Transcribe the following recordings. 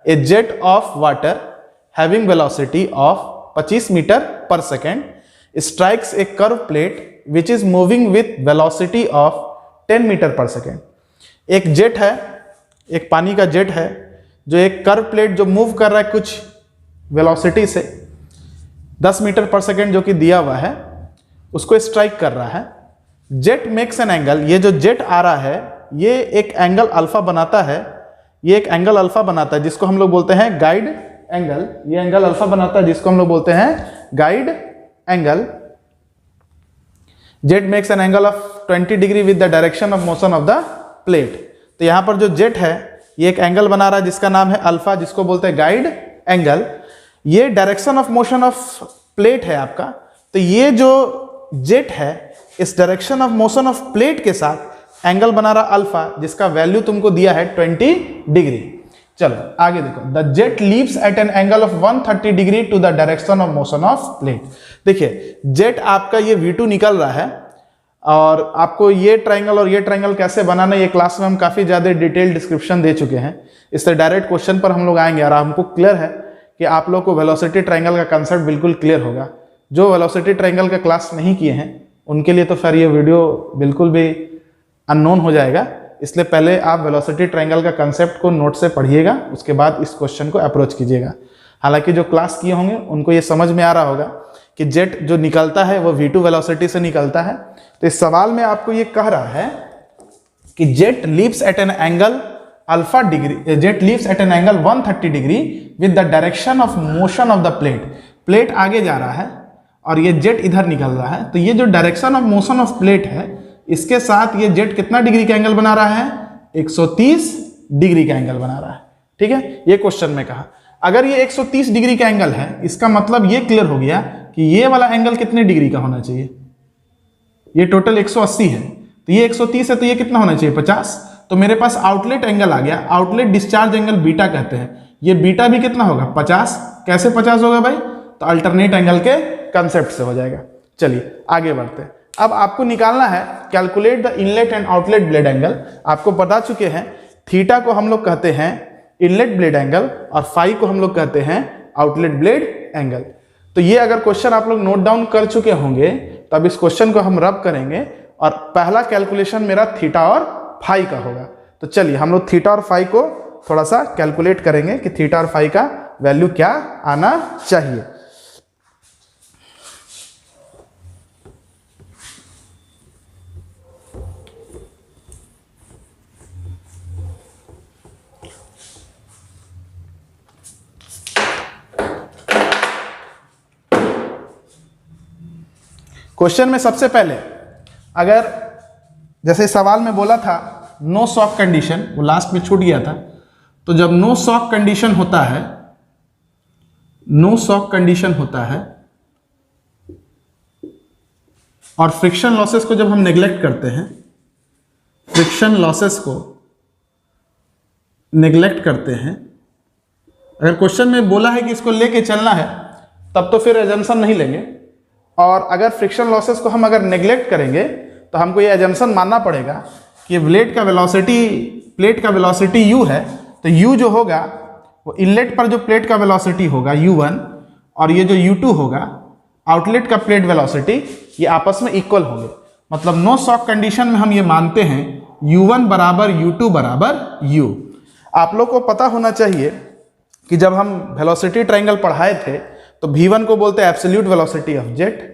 A jet of water having velocity of 25 metre per second strikes a curve plate which is moving with velocity of 10 metre per second. एक jet है, एक पानी का jet है जो एक curve plate जो मूव कर रहा है कुछ वेलोसिटी से 10 मीटर पर सेकेंड जो कि दिया हुआ है, उसको स्ट्राइक कर रहा है। जेट मेक्स एन एंगल, ये जो जेट आ रहा है ये एक एंगल अल्फा बनाता है, ये एक एंगल अल्फा बनाता है जिसको हम लोग बोलते हैं गाइड एंगल। ये एंगल अल्फा बनाता है जिसको हम लोग बोलते हैं guide angle. Jet makes an angle of 20 degree with the direction of motion of the plate. तो यहां पर जो जेट है ये एक एंगल बना रहा है जिसका नाम है अल्फा, जिसको बोलते हैं गाइड एंगल। ये direction of motion of plate है आपका। तो ये जो जेट है इस direction of motion of plate के साथ एंगल बना रहा अल्फा, जिसका वैल्यू तुमको दिया है 20 डिग्री। चलो आगे देखो, the jet leaves at an angle of 130 degree to the direction of motion of plate. देखिए जेट आपका ये V2 निकल रहा है और आपको ये ट्राइंगल और ये ट्राइंगल कैसे बनाना ये क्लास में हम काफी ज्यादा डिटेल डिस्क्रिप्शन दे चुके हैं। इससे डायरेक्ट क्वेश्चन पर हम लोग आएंगे और हमको क्लियर है कि आप लोग को वेलोसिटी ट्राइंगल का कंसेप्ट बिल्कुल क्लियर होगा। जो वेलोसिटी ट्राइंगल का क्लास नहीं किए हैं उनके लिए तो फिर ये वीडियो बिल्कुल भी अननोन हो जाएगा। इसलिए पहले आप वेलोसिटी ट्राइंगल का कंसेप्ट को नोट से पढ़िएगा, उसके बाद इस क्वेश्चन को अप्रोच कीजिएगा। हालांकि जो क्लास किए होंगे उनको ये समझ में आ रहा होगा कि जेट जो निकलता है वो V2 वेलोसिटी से निकलता है। तो इस सवाल में आपको ये कह रहा है कि jet leaves at an angle alpha degree, jet leaves at an angle 130 degree with the direction of motion of the plate. Plate आगे जा रहा है और ये जेट इधर निकल रहा है। तो ये जो direction of motion of plate है इसके साथ ये जेट कितना डिग्री का एंगल बना रहा है, 130 डिग्री का एंगल बना रहा है। ठीक है, ये क्वेश्चन में कहा अगर ये 130 डिग्री का एंगल है, इसका मतलब ये क्लियर हो गया कि ये वाला एंगल कितने डिग्री का होना चाहिए। ये टोटल 180 है तो ये 130 है तो ये कितना होना चाहिए, 50। तो मेरे पास आउटलेट एंगल आ गया। आउटलेट डिस्चार्ज एंगल बीटा कहते हैं। ये बीटा भी कितना होगा, 50। कैसे 50 होगा भाई, तो अल्टरनेट एंगल के कंसेप्ट से हो जाएगा। चलिए आगे बढ़ते हैं। अब आपको निकालना है calculate the inlet and outlet blade angle. आपको बता चुके हैं थीटा को हम लोग कहते हैं इनलेट ब्लेड एंगल और फाई को हम लोग कहते हैं आउटलेट ब्लेड एंगल। तो ये अगर क्वेश्चन आप लोग नोट डाउन कर चुके होंगे तो अब इस क्वेश्चन को हम रब करेंगे और पहला कैलकुलेशन मेरा थीटा और फाई का होगा। तो चलिए हम लोग थीटा और फाई को थोड़ा सा कैलकुलेट करेंगे कि थीटा और फाई का वैल्यू क्या आना चाहिए। क्वेश्चन में सबसे पहले अगर जैसे सवाल में बोला था नो शॉक कंडीशन, वो लास्ट में छूट गया था। तो जब नो शॉक कंडीशन होता है, नो शॉक कंडीशन होता है और फ्रिक्शन लॉसेस को जब हम नेग्लेक्ट करते हैं, फ्रिक्शन लॉसेस को नेग्लेक्ट करते हैं, अगर क्वेश्चन में बोला है कि इसको लेके चलना है तब तो फिर एजम्पशन नहीं लेंगे। और अगर फ्रिक्शन लॉसेस को हम अगर नेग्लेक्ट करेंगे तो हमको ये एजम्पशन मानना पड़ेगा कि प्लेट का वेलोसिटी u है। तो u जो होगा वो इनलेट पर जो प्लेट का वेलोसिटी होगा u1 और ये जो u2 होगा आउटलेट का प्लेट वेलोसिटी, ये आपस में इक्वल होंगे। मतलब नो शॉक कंडीशन में हम ये मानते हैं u1 बराबर u2 बराबर u। आप लोग को पता होना चाहिए कि जब हम वेलोसिटी ट्रायंगल पढ़ाए थे तो v1 को बोलते हैं एब्सोल्यूट वेलोसिटी ऑफ जेट।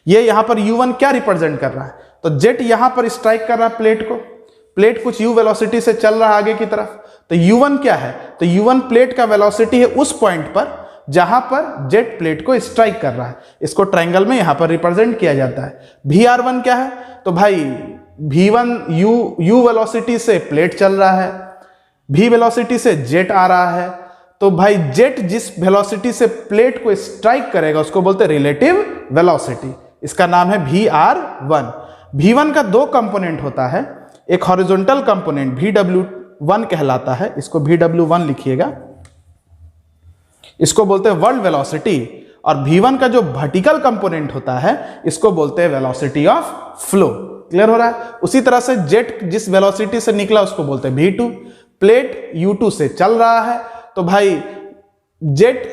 ये यहाँ पर u1 क्या रिप्रेजेंट कर रहा है, तो जेट यहाँ पर स्ट्राइक कर रहा है प्लेट को, प्लेट कुछ u वेलोसिटी से चल रहा है आगे की तरफ। तो u1 क्या है, तो u1 प्लेट का वेलोसिटी है उस पॉइंट पर जहां पर जेट प्लेट को स्ट्राइक कर रहा है। इसको ट्रायंगल में यहां पर रिप्रेजेंट किया जाता है। Vr1 क्या है, तो भाई v1 u वेलोसिटी से प्लेट चल रहा है, v वेलोसिटी से जेट आ रहा है। तो भाई जेट जिस वेलोसिटी से प्लेट को स्ट्राइक करेगा उसको बोलते हैं रिलेटिव वेलोसिटी, इसका नाम है Vr1। v1 का दो कंपोनेंट होता है, एक हॉरिजॉन्टल कंपोनेंट Vw1 कहलाता है, इसको Vw1 लिखिएगा, इसको बोलते हैं वर्ल्ड वेलोसिटी। और v1 का जो वर्टिकल कंपोनेंट होता है इसको बोलते हैं वेलोसिटी ऑफ फ्लो। क्लियर हो रहा है। उसी तरह से जेट जिस वेलोसिटी से निकला उसको बोलते हैं v2। प्लेट u2 से चल रहा है तो भाई जेट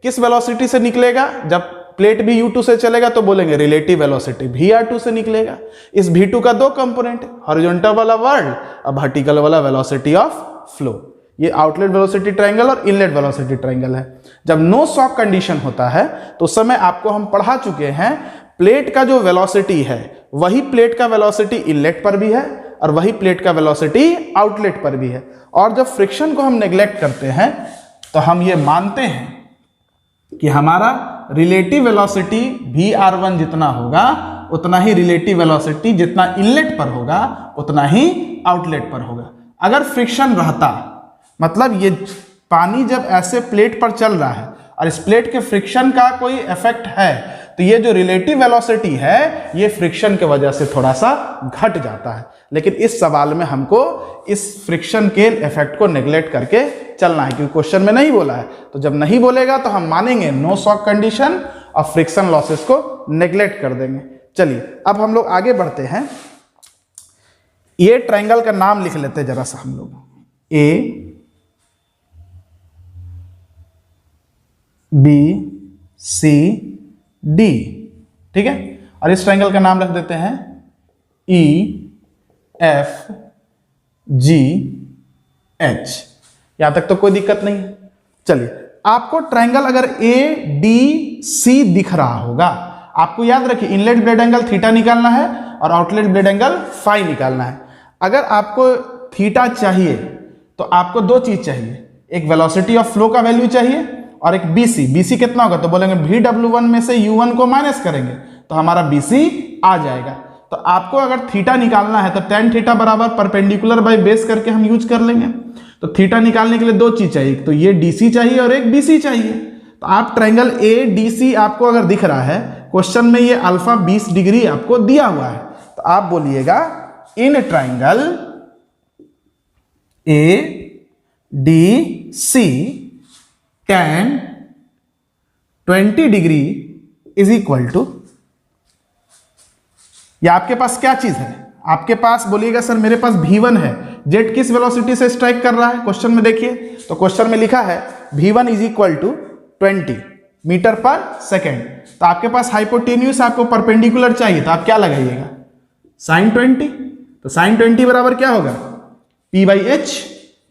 किस वेलोसिटी से निकलेगा? जब प्लेट भी u2 से चलेगा तो बोलेंगे रिलेटिव वेलोसिटी Vr2 से निकलेगा। इस V2 का दो कंपोनेंट, हॉरिजॉन्टल वाला वर्ड और वर्टिकल वाला वेलोसिटी ऑफ फ्लो। ये आउटलेट वेलोसिटी ट्रायंगल और इनलेट वेलोसिटी ट्रायंगल है। जब नो शॉक कंडीशन होता है तो उस समय आपको हम पढ़ा चुके हैं, प्लेट का जो वेलोसिटी है वही प्लेट का वेलोसिटी इनलेट पर भी है और वही प्लेट का वेलोसिटी आउटलेट पर भी है। और जब फ्रिक्शन को हम नेग्लेक्ट करते हैं तो हम ये मानते हैं कि हमारा रिलेटिव वेलोसिटी Vr1 जितना होगा उतना ही रिलेटिव वेलोसिटी जितना इनलेट पर होगा उतना ही आउटलेट पर होगा। अगर फ्रिक्शन रहता, मतलब ये पानी जब ऐसे प्लेट पर चल रहा है और इस प्लेट के फ्रिक्शन का कोई इफेक्ट है तो ये जो रिलेटिव वेलोसिटी है ये फ्रिक्शन की वजह से थोड़ा सा घट जाता है। लेकिन इस सवाल में हमको इस फ्रिक्शन के इफेक्ट को नेग्लेक्ट करके चलना है, क्योंकि क्वेश्चन में नहीं बोला है। तो जब नहीं बोलेगा तो हम मानेंगे नो शॉक कंडीशन और फ्रिक्शन लॉसेस को नेग्लेक्ट कर देंगे। चलिए अब हम लोग आगे बढ़ते हैं। ये ट्रायंगल का नाम लिख लेते हैं जरा सा हम लोग, A B C D, ठीक है। और इस ट्रायंगल का नाम रख देते हैं E F G H। यहां तक तो कोई दिक्कत नहीं है। चलिए आपको ट्रायंगल अगर A D C दिख रहा होगा, आपको याद रखिए इनलेट ब्लेड एंगल थीटा निकालना है और आउटलेट ब्लेड एंगल फाई निकालना है। अगर आपको थीटा चाहिए तो आपको दो चीज चाहिए, एक वेलोसिटी ऑफ फ्लो का वैल्यू चाहिए और एक BC। BC कितना होगा तो बोलेंगे VW1 में से U1 को माइनस करेंगे तो हमारा BC आ जाएगा। तो आपको अगर थीटा निकालना है तो tan थीटा बराबर परपेंडिकुलर बाय बेस करके हम यूज कर लेंगे। तो थीटा निकालने के लिए दो चीज चाहिए, तो ये DC चाहिए और एक BC चाहिए। तो आप ट्रायंगल ADC आपको अगर दिख रहा है, क्वेश्चन में ये अल्फा 20 डिग्री आपको दिया हुआ है, तो आप बोलिएगा in triangle ADC tan 20 degree is equal to, या आपके पास क्या चीज है, आपके पास बोलिएगा सर मेरे पास V1 है, जेट किस वेलोसिटी से स्ट्राइक कर रहा है क्वेश्चन में देखिए। तो क्वेश्चन में लिखा है V1 is equal to 20 metre per second. तो आपके पास हाइपोटेन्यूस आपको परपेंडिकुलर चाहिए, तो आप क्या लगाइएगा sin 20। तो sin 20 बराबर क्या होगा P/h।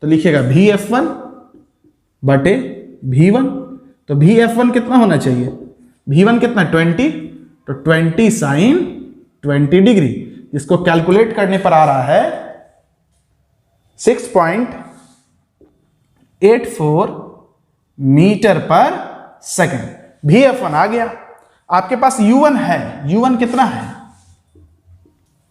तो लिखिएगा VF1 बटे V1। तो VF1 कितना होना चाहिए, V1 कितना 20, तो 20 sin 20 डिग्री, इसको कैलकुलेट करने पर आ रहा है 6.84 मीटर पर सेकेंड। VF1 आ गया। आपके पास U1 है, U1 कितना है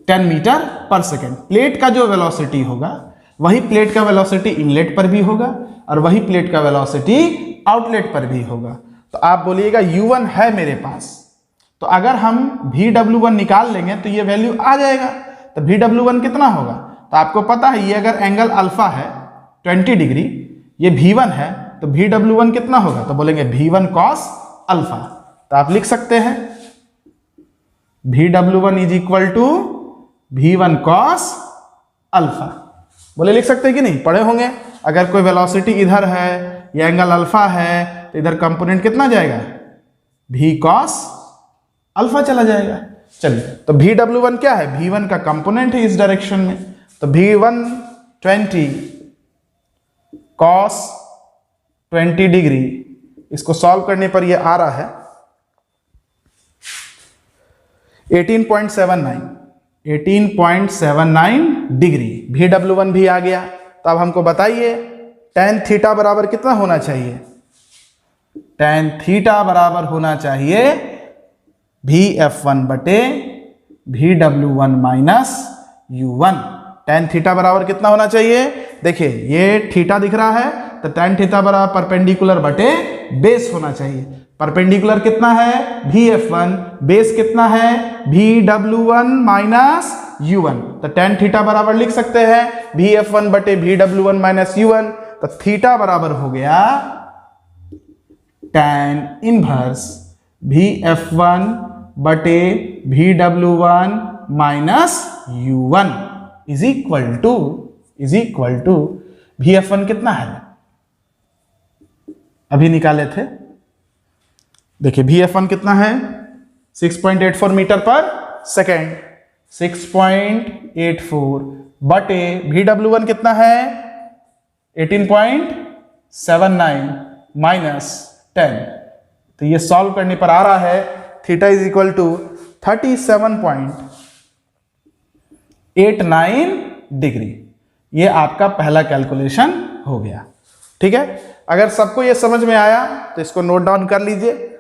10 मीटर पर सेकेंड। प्लेट का जो वेलोसिटी होगा वही प्लेट का वेलोसिटी इनलेट पर भी होगा और वही प्लेट का वेलोसिटी आउटलेट पर भी होगा। तो आप बोलिएगा U1 है मेरे पास, तो अगर हम VW1 निकाल लेंगे तो ये वैल्यू आ जाएगा। तो VW1 कितना होगा, तो आपको पता है ये अगर एंगल अल्फा है 20 डिग्री, ये V1 है, तो VW1 कितना होगा, तो बोलेंगे V1 cos अल्फा। तो आप लिख सकते हैं VW1 is equal to V1 cos alpha. बोले लिख सकते हैं कि नहीं, पढ़े होंगे। अगर कोई वेलोसिटी इधर है, ये एंगल अल्फा है, तो इधर कंपोनेंट कितना जाएगा V cos अल्फा चला जाएगा। चलिए तो VW1 क्या है, V1 का कंपोनेंट है इस डायरेक्शन में। तो V1 20 cos 20 डिग्री, इसको सॉल्व करने पर ये आ रहा है 18.79 डिग्री। VW1 भी आ गया। तो अब हमको बताइए tan थीटा बराबर कितना होना चाहिए, tan थीटा बराबर होना चाहिए VF1 बटे VW1 minus U1। tan theta बराबर कितना होना चाहिए, देखिए ये थीटा दिख रहा है तो tan थीटा बराबर परपेंडिकुलर बटे बेस होना चाहिए। परपेंडिकुलर कितना है VF1, बेस कितना है VW1 माइनस U1। तो tan थीटा बराबर लिख सकते हैं VF1 बटे VW1 माइनस U1। तो थीटा बराबर हो गया tan इनवर्स VF1 बटे VW1 minus U1 is equal to VF1 कितना है अभी निकाले थे। देखिए VF1 कितना है 6.84 मीटर पर सेकेंड, 6.84 बटे VW1 कितना है 18.79 माइनस 10। तो ये सॉल्व करने पर आ रहा है theta is equal to 37.89 degree. ये आपका पहला कैलकुलेशन हो गया। ठीक है, अगर सबको ये समझ में आया तो इसको नोट डाउन कर लीजिए।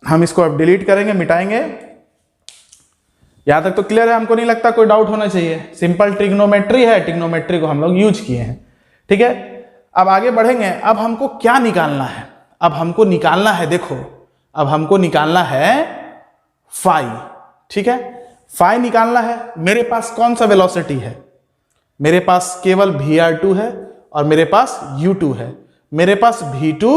हम इसको अब डिलीट करेंगे, मिटाएंगे। यहां तक तो क्लियर है, हमको नहीं लगता कोई डाउट होना चाहिए। सिंपल ट्रिग्नोमेट्री है, ट्रिग्नोमेट्री को हम लोग यूज किए हैं। ठीक है, अब आगे बढ़ेंगे। अब हमको क्या निकालना है? अब हमको निकालना है, देखो अब हमको निकालना है फाई। ठीक है, फाई निकालना है। मेरे पास कौन सा वेलोसिटी है? मेरे पास केवल VR2 है और मेरे पास U2 है, मेरे पास V2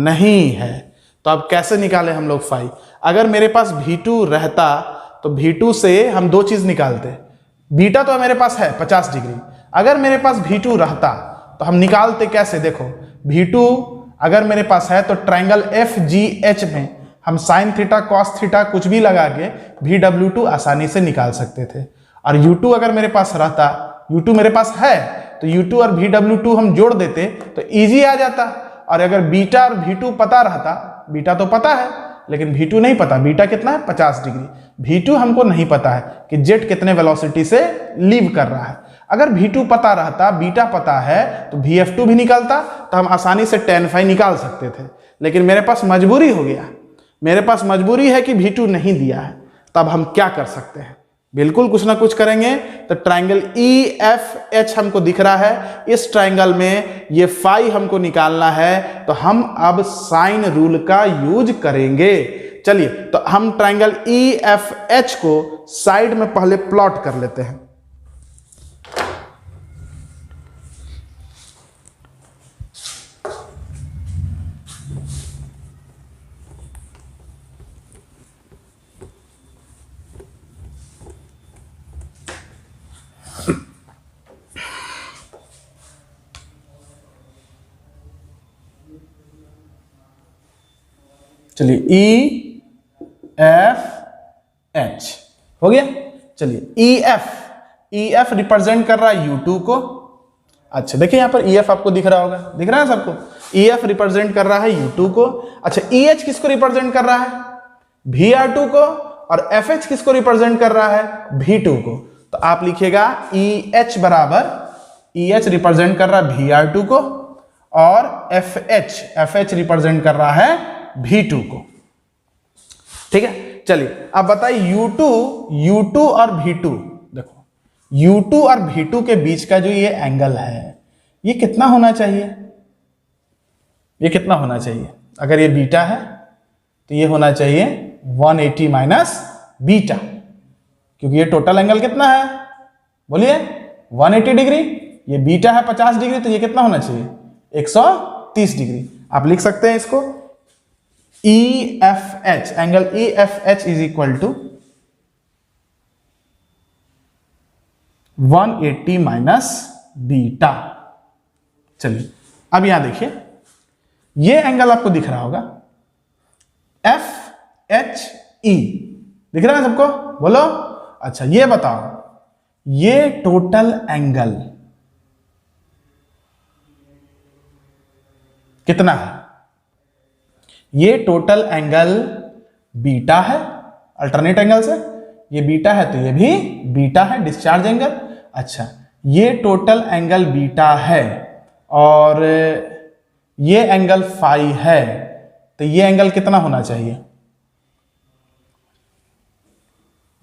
नहीं है। तो अब कैसे निकालें हम लोग फाई? अगर मेरे पास V2 रहता तो V2 से हम दो चीज निकालते। बीटा तो मेरे पास है 50 डिग्री। अगर मेरे पास V2 रहता तो हम निकालते कैसे? देखो V2 अगर मेरे पास है तो ट्रायंगल FGH में हम साइन थीटा कॉस थीटा कुछ भी लगा के VW2 आसानी से निकाल सकते थे। और U2 अगर मेरे पास रहता, U2 मेरे पास है तो U2 और VW2 हम जोड़ देते तो इजी आ जाता। और अगर बीटा और V2 पता रहता, बीटा तो पता है लेकिन V2 नहीं पता। बीटा कितना है 50 डिग्री। V2 हमको नहीं पता है कि जेट कितने वेलोसिटी से लीव कर रहा है। अगर V2 पता रहता, बीटा पता है तो VF2 भी निकलता, तो हम आसानी से tan phi निकाल सकते थे। लेकिन मेरे पास मजबूरी हो गया, मेरे पास मजबूरी है कि V2 नहीं दिया है। तब हम क्या कर सकते हैं? बिल्कुल कुछ ना कुछ करेंगे। तो ट्रायंगल EFH हमको दिख रहा है, इस ट्रायंगल में ये फाई हमको निकालना है। तो हम अब साइन रूल का यूज करेंगे। चलिए, तो हम ट्रायंगल EFH को साइड में पहले प्लॉट कर लेते हैं। चलिए EFH हो गया। चलिए EF रिप्रेजेंट कर रहा है U2 को। अच्छा देखिए यहां पर EF आपको दिख रहा होगा, दिख रहा है सबको? EF रिप्रेजेंट कर रहा है U2 को। अच्छा EH किसको रिप्रेजेंट कर रहा है? VR2 को। और FH किसको रिप्रेजेंट कर रहा है? V2 को। तो आप लिखिएगा EH बराबर, EH रिप्रेजेंट कर रहा है VR2 को और FH रिप्रेजेंट कर रहा है V2 को। ठीक है, चलिए अब बताइए U2 और V2, देखो U2 और V2 के बीच का जो ये एंगल है ये कितना होना चाहिए? ये कितना होना चाहिए? अगर ये बीटा है तो ये होना चाहिए 180 माइनस बीटा, क्योंकि ये टोटल एंगल कितना है? बोलिए 180 डिग्री। ये बीटा है 50 डिग्री, तो ये कितना होना चाहिए? 130 डिग्री। आप लिख सकते हैं इसको EFH, angle EFH is equal to 180 minus beta. चलिए अब यहां देखिए, ये एंगल आपको दिख रहा होगा FHE, दिख रहा है सबको? बोलो। अच्छा ये बताओ, ये टोटल एंगल कितना है? ये टोटल एंगल बीटा है, अल्टरनेट एंगल से। ये बीटा है तो ये भी बीटा है, डिस्चार्ज एंगल। अच्छा ये टोटल एंगल बीटा है और ये एंगल फाई है, तो ये एंगल कितना होना चाहिए?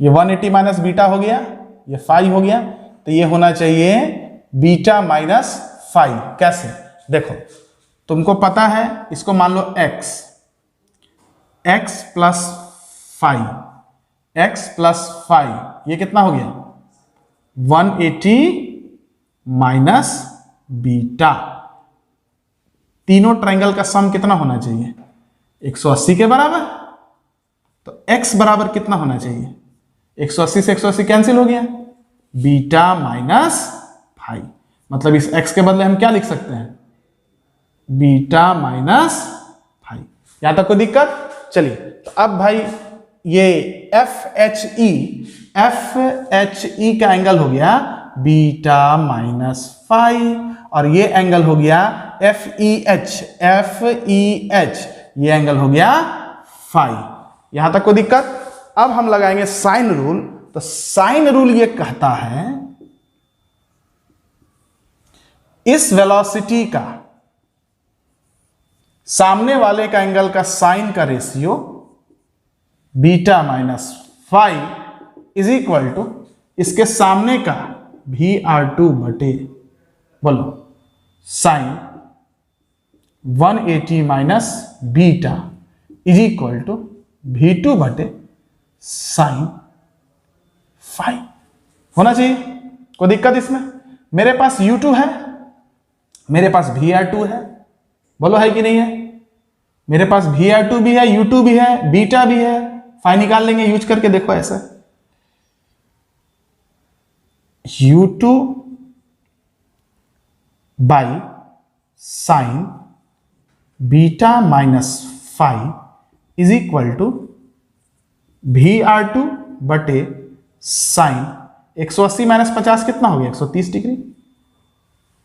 ये 180 माइनस बीटा हो गया, ये फाई हो गया, तो ये होना चाहिए बीटा माइनस फाई। कैसे? देखो तुमको पता है, इसको मान लो x plus phi, x plus phi, ये कितना हो गया? 180 माइनस बीटा। तीनों ट्रायंगल का सम कितना होना चाहिए? 180 के बराबर। तो x बराबर कितना होना चाहिए? 180 से 180 कैंसिल हो गया, बीटा माइनस फाई। मतलब इस x के बदले हम क्या लिख सकते हैं? Beta minus five. यहां तक कोई दिक्कत? चलिए, तो अब भाई ये एफ एच ई का एंगल हो गया बीटा माइनस फाइव, और ये एंगल हो गया एफ ई एच, ये एंगल हो गया फाइव। यहां तक कोई दिक्कत? अब हम लगाएंगे साइन रूल। तो साइन रूल ये कहता है इस वेलोसिटी का सामने वाले का एंगल का साइन का ratio beta minus five is equal to इसके सामने का VR2 बटे बोलो sine 180 minus beta is equal to V2 बटे साइन 5 होना चाहिए। कोई दिक्कत इसमें? मेरे पास U2 है, मेरे पास VR2 है, बोलो है कि नहीं है? मेरे पास VR2 भी है, U2 भी है, बीटा भी है। फाइ निकाल लेंगे यूज करके, देखो ऐसा U2 by sine beta minus five is equal to VR2 बटे साइन 180 माइनस 50 कितना हो गया? 130 डिग्री।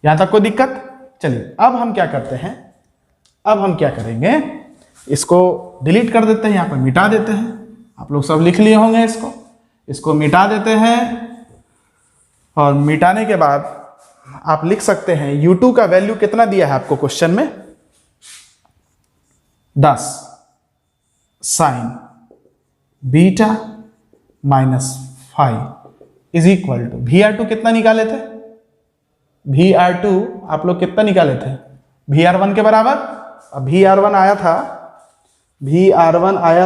यहां तक कोई दिक्कत? चलिए, अब हम क्या करते हैं, अब हम क्या करेंगे, इसको डिलीट कर देते हैं, यहां पर मिटा देते हैं। आप लोग सब लिख लिए होंगे, इसको मिटा देते हैं, और मिटाने के बाद आप लिख सकते हैं U2 का वैल्यू कितना दिया है आपको क्वेश्चन में? 10 sine beta minus five is equal to VR2 कितना निकाले थे? VR2 आप लोग कितना निकाले थे? VR1 के बराबर। अब VR1 आया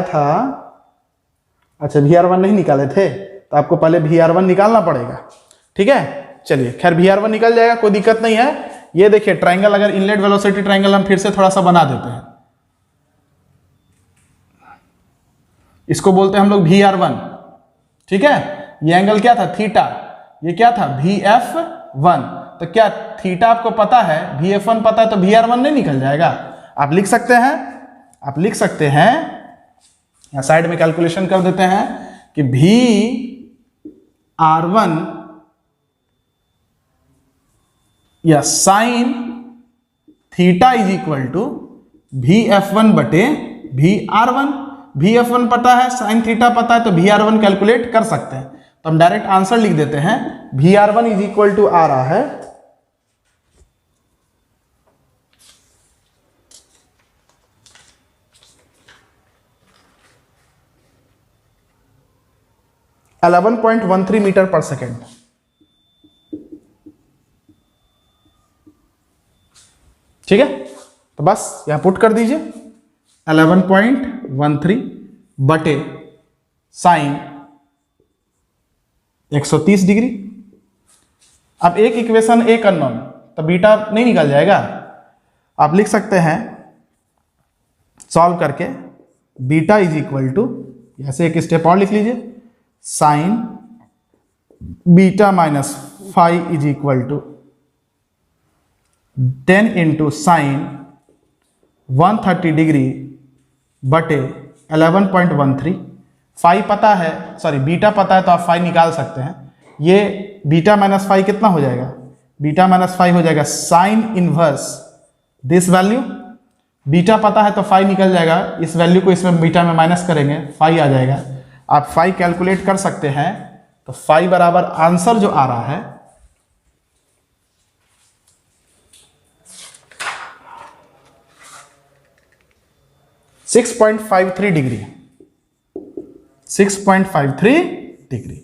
था, अच्छा VR1 नहीं निकाले थे, तो आपको पहले VR1 निकालना पड़ेगा। ठीक है, चलिए, खैर VR1 निकल जाएगा, कोई दिक्कत नहीं है। ये देखिए ट्रायंगल, अगर इनलेट वेलोसिटी ट्रायंगल हम फिर से थोड़ा सा बना देते हैं, इसको बोलते हैं हम लोग VR1। ठीक है, ये एंगल क्या था? थीटा। ये क्या था? VF1। तो क्या थीटा आपको पता है, VF1 पता है, तो VR1 नहीं निकल जाएगा? आप लिख सकते हैं, या साइड में कैलकुलेशन कर देते हैं कि VR1 या sine theta is equal to VF1 बटे VR1। VF1 पता है, साइन थीटा पता है, तो VR1 कैलकुलेट कर सकते हैं। तो हम डायरेक्ट आंसर लिख देते हैं, VR1 इज इक्वल टू आ रहा है 11.13 मीटर पर सेकेंड। ठीक है, तो बस यहां पुट कर दीजिए 11.13 बटे साइन 130 डिग्री। अब एक इक्वेशन एक अननोन, तो बीटा नहीं निकल जाएगा। आप लिख सकते हैं सॉल्व करके बीटा इज इक्वल टू, ऐसे एक स्टेप और लिख लीजिए, sine beta minus 5 is equal to 10 into sine 130 degree बटे 11.13। 5 पता है, सॉरी बीटा पता है, तो आप 5 निकाल सकते हैं। ये बीटा माइनस 5 कितना हो जाएगा? बीटा माइनस 5 हो जाएगा sine inverse this value. Beta पता है तो 5 निकल जाएगा, इस वैल्यू को इसमें बीटा में माइनस करेंगे 5 आ जाएगा। आप 5 कैलकुलेट कर सकते हैं, तो 5 बराबर आंसर जो आ रहा है 6.53 डिग्री। 6.53 डिग्री।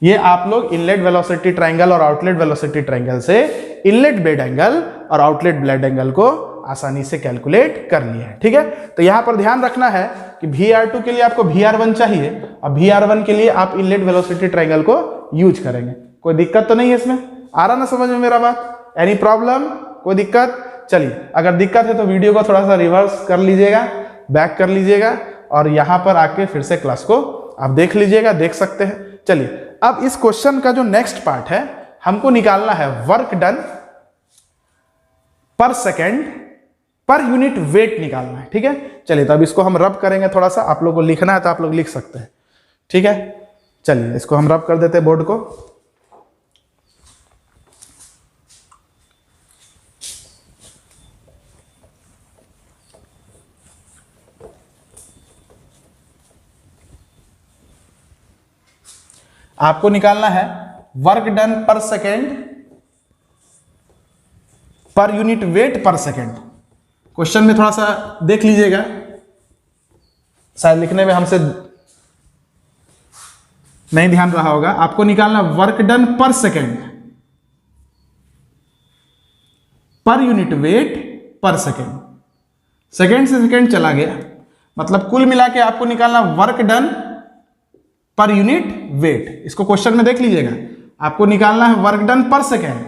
ये आप लोग इनलेट वेलोसिटी ट्रायंगल और आउटलेट वेलोसिटी ट्रायंगल से इनलेट बेड एंगल और आउटलेट ब्लेड एंगल को आसानी से कैलकुलेट कर लिए हैं। ठीक है, तो यहां पर ध्यान रखना है कि VR2 के लिए आपको VR1 चाहिए, और VR1 के लिए आप इनलेट वेलोसिटी ट्रायंगल को यूज करेंगे। कोई दिक्कत तो नहीं है इसमें? आ रहा ना समझ में मेरा बात? Any problem? कोई दिक्कत? चलिए, अगर दिक्कत है तो वीडियो को थोड़ा सा रिवर्स कर लीजिएगा, बैक कर लीजिएगा, और यहां पर आके फिर से क्लास को आप देख लीजिएगा, देख सकते हैं। चलिए, अब इस क्वेश्चन का जो नेक्स्ट पार्ट है, हमको निकालना है work done per second per unit wait निकालना है। ठीक है, चलिए तो अब इसको हम रब करेंगे थोड़ा सा, आप लोग को लिखना है तो आप लोग लिख सकते हैं। ठीक है, चलिए इसको हम रब कर देते हैं बोर्ड को। आपको निकालना है work done per second per unit weight per second. Question में थोड़ा सा देख लीजिएगा, शायद लिखने में हमसे नहीं ध्यान रहा होगा। आपको निकालना work done per second per unit weight per second. Second से सेकेंड चला गया, मतलब कुल मिला के आपको निकालना work done per unit wait. इसको क्वेश्चन में देख लीजिएगा, आपको निकालना है work done per second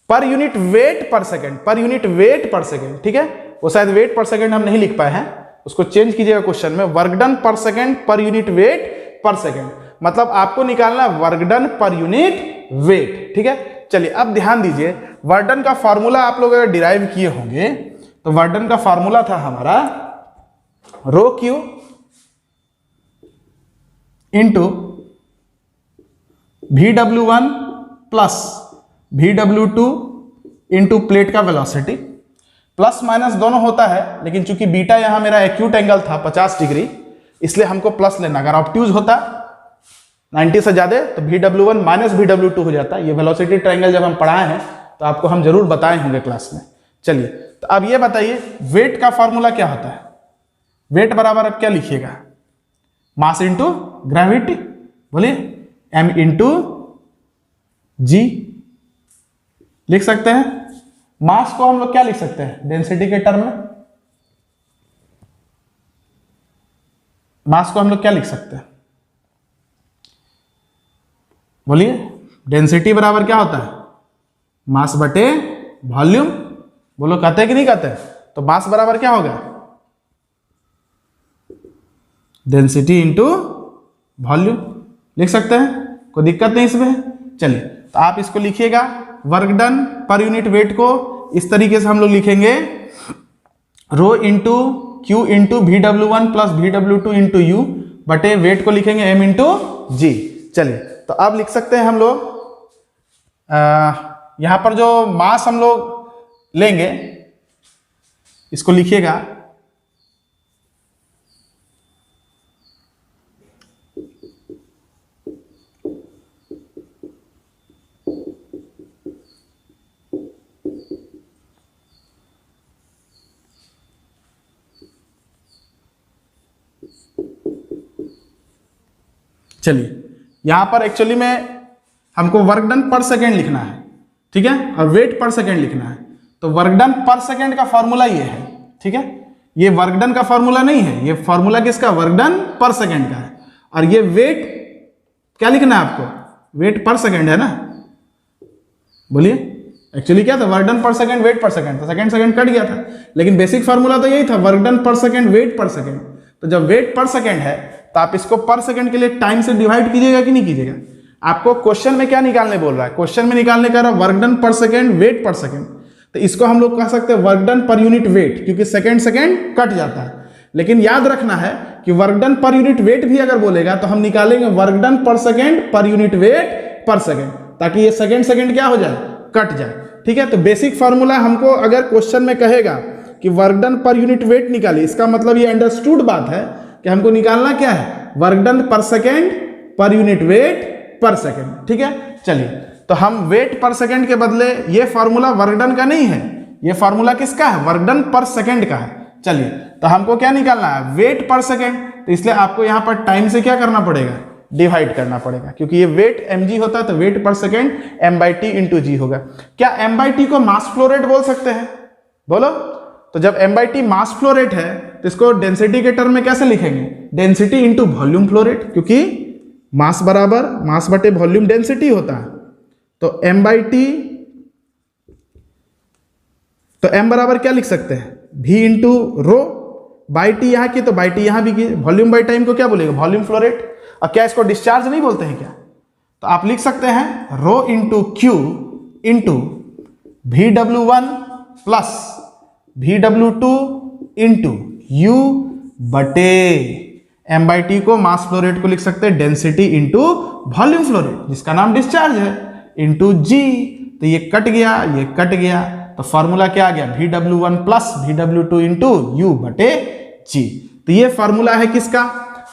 per unit weight per second, per unit weight per second. ठीक है, वो शायद वेट पर सेकेंड हम नहीं लिख पाए हैं, उसको चेंज कीजिएगा क्वेश्चन में, work done per second per unit weight per second. मतलब आपको निकालना work done per unit wait. ठीक है, चलिए अब ध्यान दीजिए, वर्क डन का फॉर्मूला आप लोग अगर डिराइव किए होंगे तो वर्क डन का फॉर्मूला था हमारा rho Q into VW1 plus VW2 into plate का वेलोसिटी। प्लस माइनस दोनों होता है, लेकिन चूंकि बीटा यहां मेरा एक्यूट एंगल था 50 डिग्री, इसलिए हमको प्लस लेना। अगर ऑब्ट्यूज होता 90 से ज्यादा तो VW1 माइनस VW2 हो जाता। ये वेलोसिटी ट्रायंगल जब हम पढ़ाए हैं तो आपको हम जरूर बताए होंगे क्लास में। चलिए तो अब ये बताइए वेट का फॉर्मूला क्या होता है। वेट बराबर अब क्या लिखिएगा, मास इंटू ग्रेविटी। बोलिए m इंटू जी लिख सकते हैं। मास को हम लोग क्या लिख सकते हैं डेंसिटी के टर्म में, मास को हम लोग क्या लिख सकते हैं, बोलिए। डेंसिटी बराबर क्या होता है, मास बटे वॉल्यूम। बोलो कहते हैं कि नहीं कहते हैं? तो मास बराबर क्या होगा, डेंसिटी इंटू वॉल्यूम लिख सकते हैं, कोई दिक्कत नहीं इसमें। चलिए तो आप इसको लिखिएगा, work done per unit weight को इस तरीके से हम लोग लिखेंगे, rho into Q into VW1 plus VW2 into u बटे वेट को लिखेंगे m इंटू जी। चलिए तो अब लिख सकते हैं हम लोग, यहां पर जो मास हम लोग लेंगे इसको लिखिएगा चलिए यहां पर एक्चुअली में हमको वर्क डन पर सेकेंड लिखना है, ठीक है, और वेट पर सेकेंड लिखना है। तो वर्क डन पर सेकेंड का फॉर्मूला ये है, ठीक है, ये वर्क डन का फॉर्मूला नहीं है, ये फॉर्मूला किसका, वर्क डन पर सेकेंड का है। और ये वेट क्या लिखना है आपको, वेट पर सेकेंड है ना। बोलिए एक्चुअली क्या था, work done per second wait per second, तो सेकेंड सेकेंड कट गया था, लेकिन बेसिक फॉर्मूला तो यही था, work done per second wait per second. तो जब वेट पर सेकेंड है तो आप इसको पर सेकेंड के लिए टाइम से डिवाइड कीजिएगा कि नहीं कीजिएगा। आपको क्वेश्चन में क्या निकालने बोल रहा है, क्वेश्चन में निकालने का रहा work done per second wait per second, तो इसको हम लोग कह सकते हैं work done per unit wait, क्योंकि सेकेंड सेकेंड कट जाता है। लेकिन याद रखना है कि work done per unit wait भी अगर बोलेगा तो हम निकालेंगे work done per second per unit weight per second, ताकि ये सेकेंड सेकेंड क्या हो जाए, कट जाए। ठीक है, तो बेसिक फार्मूला हमको अगर क्वेश्चन में कहेगा कि work done per unit wait निकालिए, इसका मतलब ये अंडरस्टूड बात है कि हमको निकालना क्या है, work done per second per unit weight per second. ठीक है, चलिए तो हम वेट पर सेकेंड के बदले ये फार्मूला वर्क डन का नहीं है, ये फार्मूला किसका है, वर्क डन पर सेकेंड का है। चलिए तो हमको क्या निकालना है, वेट पर सेकेंड, तो इसलिए आपको यहां पर टाइम से क्या करना पड़ेगा, डिवाइड करना पड़ेगा, क्योंकि ये वेट mg होता है तो wait per second m/t into जी होगा। क्या m/t को मास फ्लो रेट बोल सकते हैं, बोलो। तो जब m/t मास फ्लो रेट है तो इसको डेंसिटी के टर्म में कैसे लिखेंगे, density into volume flow rate, क्योंकि मास बराबर मास बटे वॉल्यूम डेंसिटी होता है। तो m/t, तो m बराबर क्या लिख सकते हैं, v into rho by T यहाँ की तो बाई टी यहाँ भी की, वॉल्यूम बाई टाइम को क्या बोलेगा, वॉल्यूम फ्लो रेट। और क्या इसको डिस्चार्ज नहीं बोलते हैं क्या, तो आप लिख सकते हैं rho into Q into VW1 plus VW2 into U बटे M/T को मास फ्लो रेट को लिख सकते हैं density into volume flow rate जिसका नाम डिस्चार्ज है इंटू G। तो ये कट गया, ये कट गया, तो फॉर्मूला क्या आ गया VW1 plus VW2 into U बटे G। तो ये फॉर्मूला है किसका,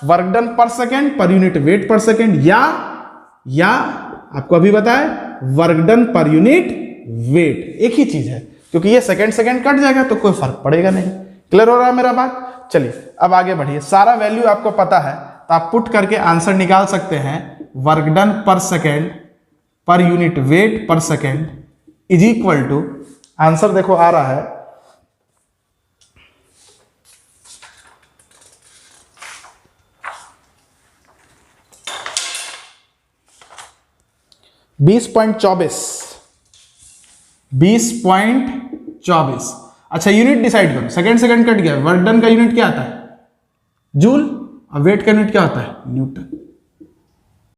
work done per second per unit weight per second, या आपको अभी बताया work done per unit wait, एक ही चीज है क्योंकि ये सेकेंड सेकेंड कट जाएगा तो कोई फर्क पड़ेगा नहीं। क्लियर हो रहा है मेरा बात? चलिए अब आगे बढ़िए, सारा वैल्यू आपको पता है तो आप पुट करके आंसर निकाल सकते हैं। Work done per second per unit weight per second is equal to, answer देखो आ रहा है 20.24। अच्छा यूनिट डिसाइड करो, सेकेंड सेकेंड कट गया, वर्क डन का यूनिट क्या आता है जूल और वेट का यूनिट क्या होता है न्यूटन।